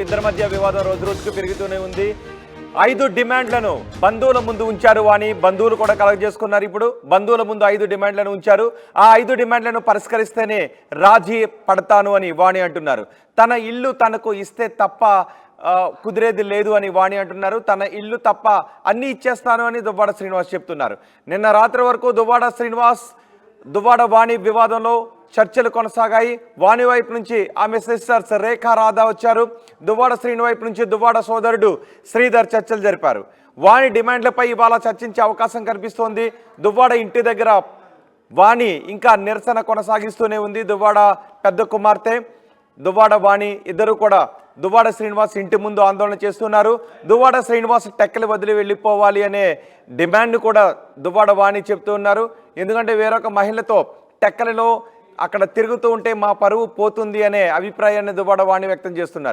ఇద్దరి మధ్య వివాదం రోజు రోజుకు పెరుగుతూనే ఉంది. 5 డిమాండ్లను బంధువుల ముందు ఉంచారు వాణి. బంధువులు కూడా కలెక్ట్ చేసుకున్నారు. ఇప్పుడు బంధువుల ముందు 5 డిమాండ్లను ఉంచారు. ఆ 5 డిమాండ్లను పరిష్కరిస్తేనే రాజీ పడతాను అని వాణి అంటున్నారు. తన ఇల్లు తనకు ఇస్తే తప్ప కుదిరేది లేదు అని వాణి అంటున్నారు. తన ఇల్లు తప్ప అన్నీ ఇచ్చేస్తాను అని దువ్వాడ శ్రీనివాస్ చెప్తున్నారు. నిన్న రాత్రి వరకు దువ్వాడ శ్రీనివాస్ దువ్వాడ వాణి వివాదంలో చర్చలు కొనసాగాయి. వాణి వైపు నుంచి ఆమె సిస్టర్స్ రేఖా రాధా వచ్చారు. దువ్వాడ శ్రీని వైపు నుంచి దువ్వాడ సోదరుడు శ్రీధర్ చర్చలు జరిపారు. వాణి డిమాండ్లపై ఇవాళ చర్చించే అవకాశం కనిపిస్తోంది. దువ్వాడ ఇంటి దగ్గర వాణి ఇంకా నిరసన కొనసాగిస్తూనే ఉంది. దువ్వాడ పెద్ద కుమార్తె దువ్వాడ వాణి ఇద్దరు కూడా దువ్వాడ శ్రీనివాస్ ఇంటి ముందు ఆందోళన చేస్తున్నారు. దువ్వాడ శ్రీనివాస్ టెక్కలు వదిలి వెళ్ళిపోవాలి అనే డిమాండ్ కూడా దువ్వాడ వాణి చెప్తూ ఉన్నారు. ఎందుకంటే వేరొక మహిళతో టెక్కలలో అక్కడ తిరుగుతూ ఉంటే మా పరువు పోతుంది అనే అభిప్రాయాన్ని దువ్వాడ వాణి వ్యక్తం చేస్తున్నారు.